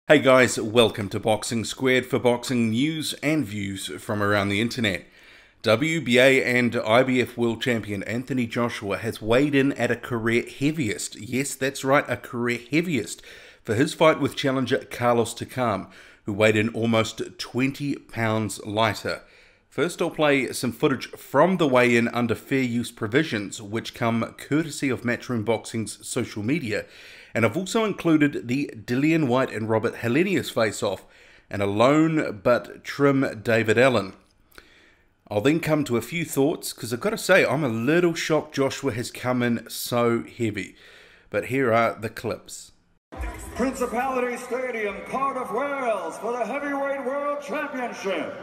Hey guys, welcome to Boxing Squared for boxing news and views from around the internet. WBA and IBF World Champion Anthony Joshua has weighed in at a career heaviest, yes that's right, a career heaviest, for his fight with challenger Carlos Takam, who weighed in almost 20 pounds lighter. First I'll play some footage from the weigh-in under fair use provisions, which come courtesy of Matchroom Boxing's social media. And I've also included the Dillian Whyte and Robert Helenius face-off, and a lone but trim David Allen. I'll then come to a few thoughts, because I've got to say, I'm a little shocked Joshua has come in so heavy. But here are the clips. Principality Stadium, Cardiff, Wales, for the Heavyweight World Championship.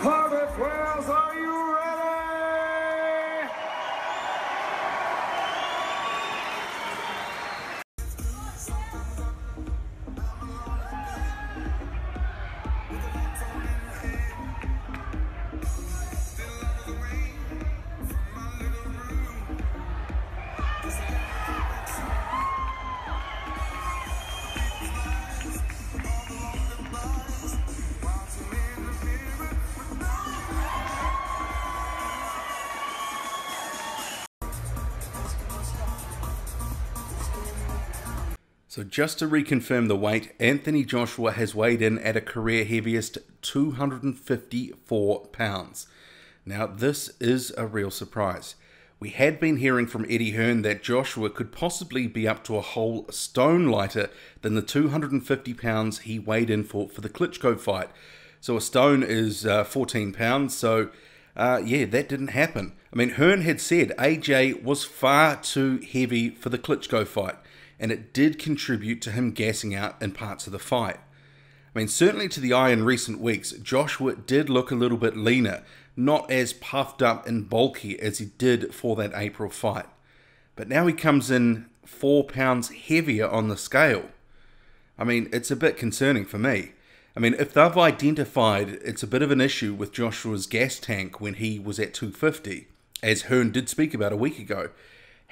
Cardiff, Wales, are you ready? So just to reconfirm the weight, Anthony Joshua has weighed in at a career heaviest 254 pounds. Now this is a real surprise. We had been hearing from Eddie Hearn that Joshua could possibly be up to a whole stone lighter than the 250 pounds he weighed in for the Klitschko fight. So a stone is 14 pounds, so yeah, that didn't happen. I mean, Hearn had said AJ was far too heavy for the Klitschko fight, and it did contribute to him gassing out in parts of the fight. I mean, certainly to the eye in recent weeks, Joshua did look a little bit leaner, not as puffed up and bulky as he did for that April fight. But now he comes in 4 pounds heavier on the scale. I mean, it's a bit concerning for me. I mean, if they've identified it's a bit of an issue with Joshua's gas tank when he was at 250, as Hearn did speak about a week ago,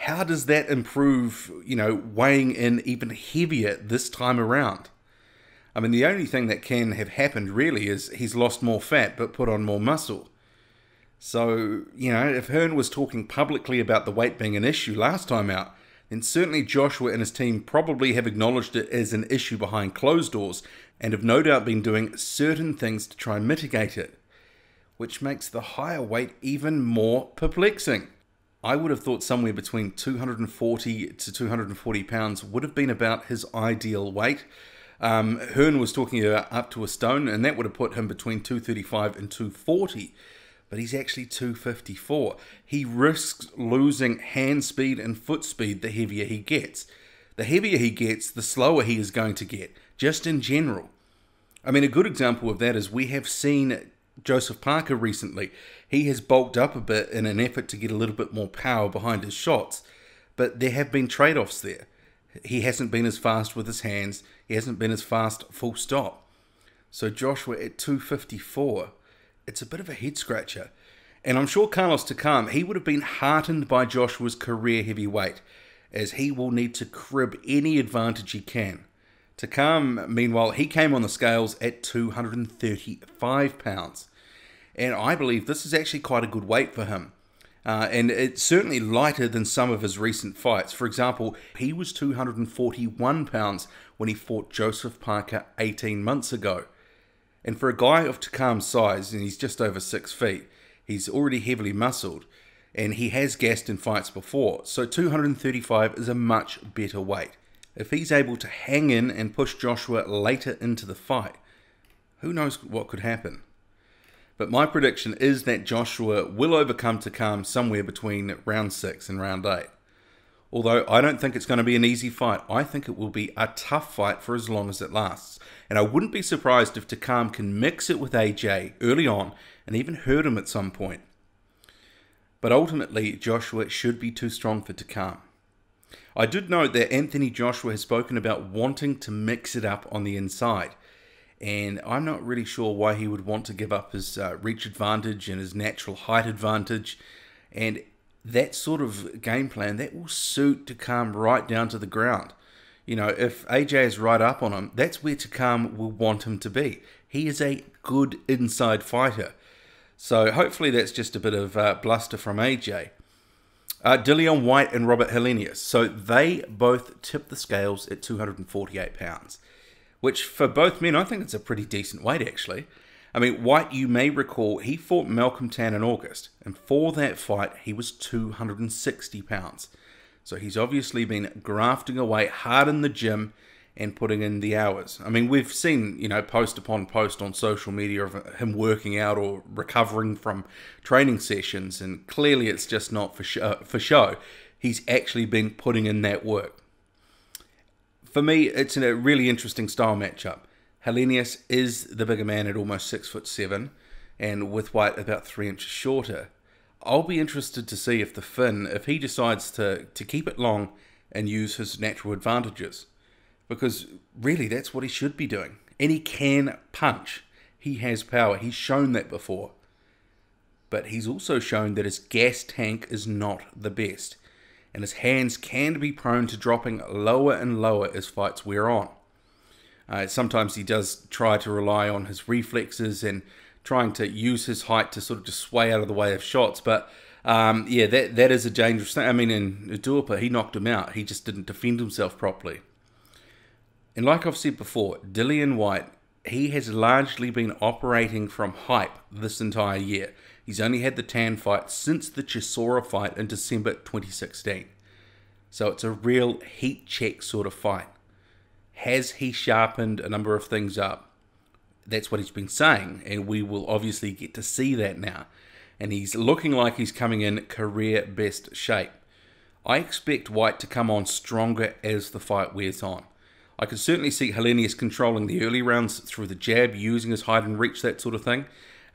how does that improve, weighing in even heavier this time around? I mean, the only thing that can have happened really is he's lost more fat but put on more muscle. So, if Hearn was talking publicly about the weight being an issue last time out, then certainly Joshua and his team probably have acknowledged it as an issue behind closed doors and have no doubt been doing certain things to try and mitigate it, which makes the higher weight even more perplexing. I would have thought somewhere between 240 to 240 pounds would have been about his ideal weight. Hearn was talking about up to a stone, and that would have put him between 235 and 240. But he's actually 254. He risks losing hand speed and foot speed the heavier he gets. The heavier he gets, the slower he is going to get, just in general. I mean, a good example of that is we have seen Joseph Parker recently. He has bulked up a bit in an effort to get a little bit more power behind his shots, but there have been trade-offs there. He hasn't been as fast with his hands, he hasn't been as fast full stop. So Joshua at 254, it's a bit of a head scratcher. And I'm sure Carlos Takam, he would have been heartened by Joshua's career heavyweight, as he will need to crib any advantage he can. Takam, meanwhile, he came on the scales at 235 pounds. And I believe this is actually quite a good weight for him. And it's certainly lighter than some of his recent fights. For example, he was 241 pounds when he fought Joseph Parker 18 months ago. And for a guy of Takam's size, and he's just over 6 feet, he's already heavily muscled, and he has gassed in fights before. So 235 is a much better weight. If he's able to hang in and push Joshua later into the fight, who knows what could happen. But my prediction is that Joshua will overcome Takam somewhere between round 6 and round 8. Although I don't think it's going to be an easy fight. I think it will be a tough fight for as long as it lasts. And I wouldn't be surprised if Takam can mix it with AJ early on and even hurt him at some point. But ultimately, Joshua should be too strong for Takam. I did note that Anthony Joshua has spoken about wanting to mix it up on the inside. And I'm not really sure why he would want to give up his reach advantage and his natural height advantage. And that sort of game plan, that will suit Takam right down to the ground. You know, if AJ is right up on him, that's where Takam will want him to be. He is a good inside fighter. So hopefully that's just a bit of bluster from AJ. Dillian Whyte and Robert Helenius. So they both tipped the scales at 248 pounds. Which for both men, I think it's a pretty decent weight actually. I mean, Whyte, you may recall, he fought Malcolm Tan in August, and for that fight, he was 260 pounds. So he's obviously been grafting away hard in the gym and putting in the hours. I mean, we've seen, you know, post upon post on social media of him working out or recovering from training sessions, and clearly it's just not for show. He's actually been putting in that work. For me, it's a really interesting style matchup. Helenius is the bigger man at almost 6'7", and with Whyte about 3 inches shorter. I'll be interested to see if the Finn, if he decides to keep it long and use his natural advantages. Because really, that's what he should be doing. And he can punch. He has power. He's shown that before. But he's also shown that his gas tank is not the best. And his hands can be prone to dropping lower and lower as fights wear on. Sometimes he does try to rely on his reflexes and trying to use his height to sort of just sway out of the way of shots. But yeah, that is a dangerous thing. I mean, in Duopa, he knocked him out. He just didn't defend himself properly. And like I've said before, Dillian Whyte, he has largely been operating from hype this entire year. He's only had the Tan fight since the Chisora fight in December 2016. So it's a real heat check sort of fight. Has he sharpened a number of things up? That's what he's been saying, and we will obviously get to see that now. And he's looking like he's coming in career best shape. I expect Whyte to come on stronger as the fight wears on. I can certainly see Helenius controlling the early rounds through the jab, using his height and reach, that sort of thing.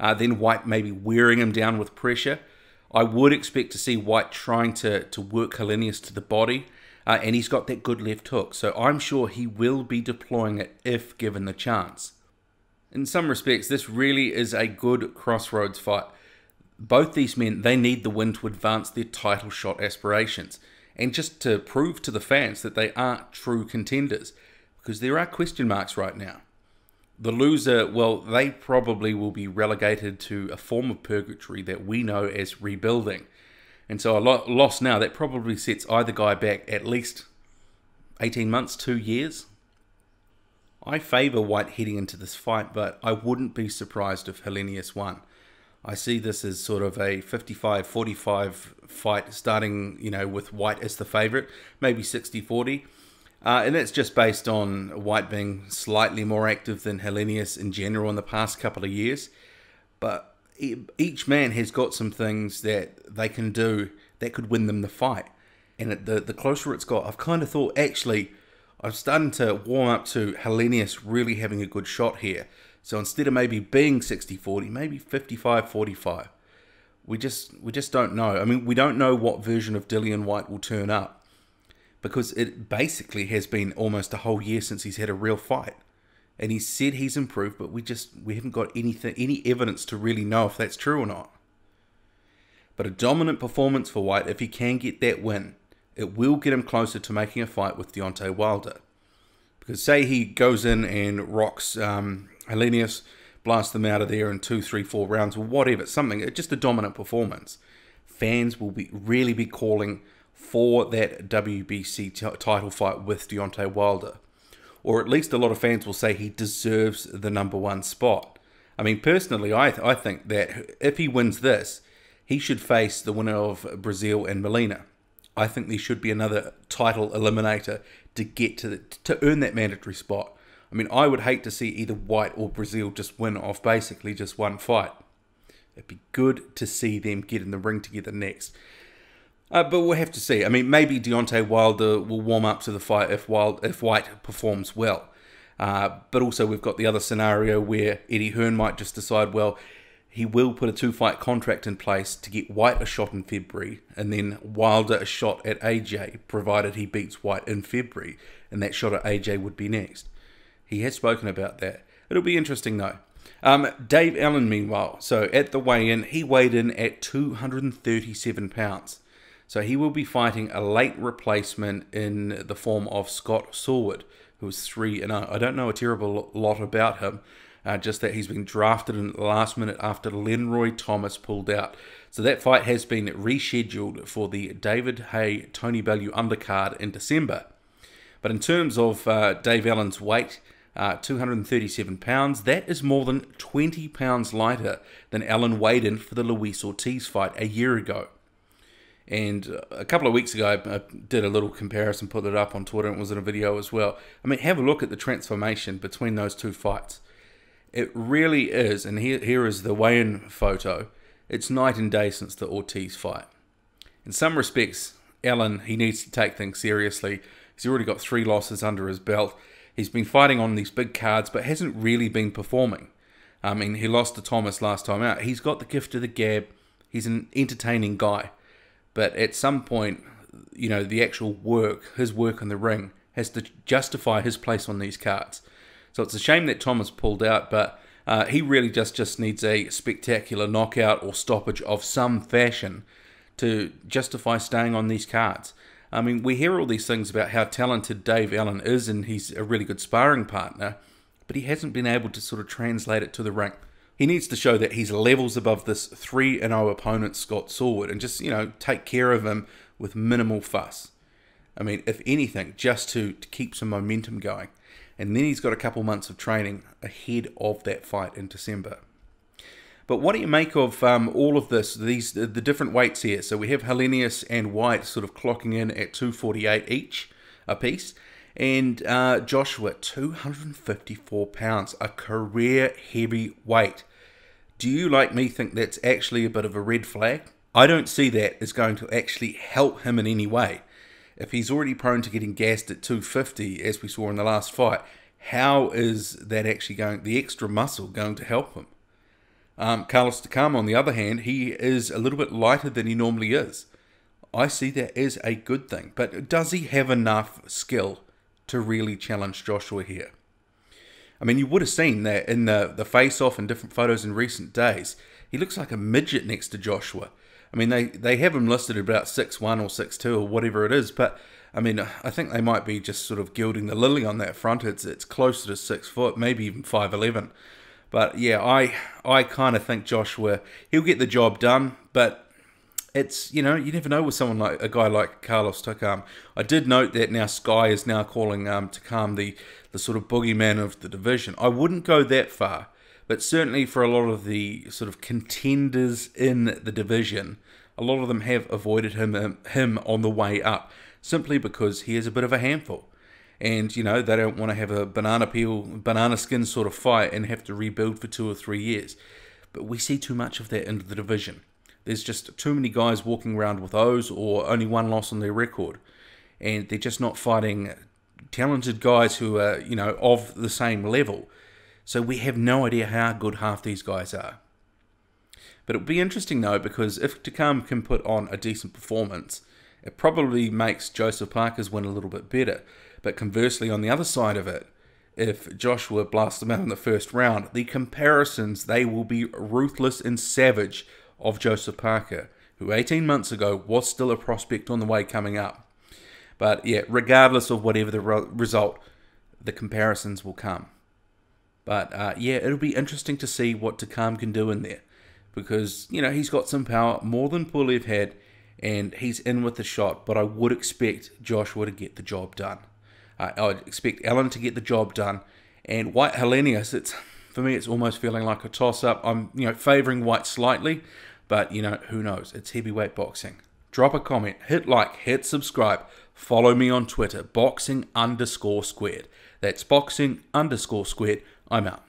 Then Whyte maybe wearing him down with pressure. I would expect to see Whyte trying to work Helenius to the body. And he's got that good left hook, so I'm sure he will be deploying it if given the chance. In some respects, this really is a good crossroads fight. Both these men, they need the win to advance their title shot aspirations, and just to prove to the fans that they are true contenders, because there are question marks right now. The loser, well, they probably will be relegated to a form of purgatory that we know as rebuilding. And so a loss now, that probably sets either guy back at least 18 months, 2 years. I favour Whyte heading into this fight, but I wouldn't be surprised if Helenius won. I see this as sort of a 55-45 fight, starting, you know, with Whyte as the favourite, maybe 60-40. And that's just based on Whyte being slightly more active than Helenius in general in the past couple of years. But each man has got some things that they can do that could win them the fight. And the closer it's got, I've kind of thought, actually, I'm starting to warm up to Helenius really having a good shot here. So instead of maybe being 60-40, maybe 55-45. We just don't know. I mean, we don't know what version of Dillian Whyte will turn up, because it basically has been almost a whole year since he's had a real fight. And he said he's improved, but we haven't got any evidence to really know if that's true or not. But a dominant performance for Whyte, if he can get that win, it will get him closer to making a fight with Deontay Wilder. Because say he goes in and rocks Helenius, blasts them out of there in 2, 3, 4 rounds, or whatever, something, just a dominant performance. Fans will really be calling for that WBC title fight with Deontay Wilder. Or at least a lot of fans will say he deserves the #1 spot. I mean, personally, I think that if he wins this, he should face the winner of Brazil and Molina. I think there should be another title eliminator to get to earn that mandatory spot. I mean, I would hate to see either Whyte or Brazil just win off basically just one fight. It'd be good to see them get in the ring together next. But we'll have to see. I mean, maybe Deontay Wilder will warm up to the fight if White performs well. But also we've got the other scenario where Eddie Hearn might just decide, well, he will put a 2-fight contract in place to get White a shot in February and then Wilder a shot at AJ, provided he beats White in February, and that shot at AJ would be next. He has spoken about that. It'll be interesting though. Dave Allen, meanwhile, so at the weigh-in, he weighed in at 237 pounds. So he will be fighting a late replacement in the form of Scott Saward, who was 3-0. I don't know a terrible lot about him, just that he's been drafted in the last minute after Lenroy Thomas pulled out. So that fight has been rescheduled for the David Haye Tony Bellew undercard in December. But in terms of Dave Allen's weight, 237 pounds, that is more than 20 pounds lighter than Allen weighed in for the Luis Ortiz fight a year ago. And a couple of weeks ago, I did a little comparison, put it up on Twitter, and it was in a video as well. I mean, have a look at the transformation between those two fights. It really is, and here is the weigh-in photo. It's night and day since the Ortiz fight. In some respects, Allen, he needs to take things seriously. He's already got 3 losses under his belt. He's been fighting on these big cards, but hasn't really been performing. I mean, he lost to Thomas last time out. He's got the gift of the gab. He's an entertaining guy. But at some point, you know, the actual work, his work in the ring, has to justify his place on these cards. So it's a shame that Thomas pulled out, but he really just needs a spectacular knockout or stoppage of some fashion to justify staying on these cards. I mean, we hear all these things about how talented Dave Allen is, and he's a really good sparring partner, but he hasn't been able to sort of translate it to the ring. He needs to show that he's levels above this 3-0 opponent, Scott Saward, and just, you know, take care of him with minimal fuss. I mean, if anything, just to keep some momentum going. And then he's got a couple months of training ahead of that fight in December. But what do you make of all of this, the different weights here? So we have Helenius and White sort of clocking in at 248 each apiece. And Joshua, 254 pounds, a career heavy weight. Do you, like me, think that's actually a bit of a red flag? I don't see that as going to actually help him in any way. If he's already prone to getting gassed at 250, as we saw in the last fight, how is that actually going, the extra muscle, going to help him? Carlos Takam, on the other hand, he is a little bit lighter than he normally is. I see that as a good thing. But does he have enough skill to really challenge Joshua here? I mean, you would have seen that in the face-off and different photos in recent days. He looks like a midget next to Joshua. I mean, they have him listed at about 6'1" or 6'2" or whatever it is, but I mean, I think they might be just sort of gilding the lily on that front. It's closer to 6 foot, maybe even 5'11". But yeah, I kind of think Joshua, he'll get the job done, but it's, you know, you never know with someone like a guy like Carlos Takam. I did note that now Sky is now calling Takam the sort of boogeyman of the division. I wouldn't go that far, but certainly for a lot of the sort of contenders in the division, a lot of them have avoided him on the way up, simply because he is a bit of a handful. And, you know, they don't want to have a banana skin sort of fight and have to rebuild for 2 or 3 years. But we see too much of that in the division. There's just too many guys walking around with O's or only 1 loss on their record. And they're just not fighting talented guys who are, you know, of the same level. So we have no idea how good half these guys are. But it'll be interesting though, because if Takam can put on a decent performance, it probably makes Joseph Parker's win a little bit better. But conversely, on the other side of it, if Joshua blasts them out in the first round, the comparisons, they will be ruthless and savage of Joseph Parker, who 18 months ago was still a prospect on the way coming up. But yeah, regardless of whatever the result, the comparisons will come. But yeah, it'll be interesting to see what Takam can do in there. Because, you know, he's got some power, more than Pulev had, and he's in with the shot. But I would expect Joshua to get the job done. I would expect Allen to get the job done. And White Helenius, for me, it's almost feeling like a toss-up. I'm, you know, favouring White slightly, but, you know, who knows? It's heavyweight boxing. Drop a comment, hit like, hit subscribe. Follow me on Twitter, boxing_squared. That's boxing_squared. I'm out.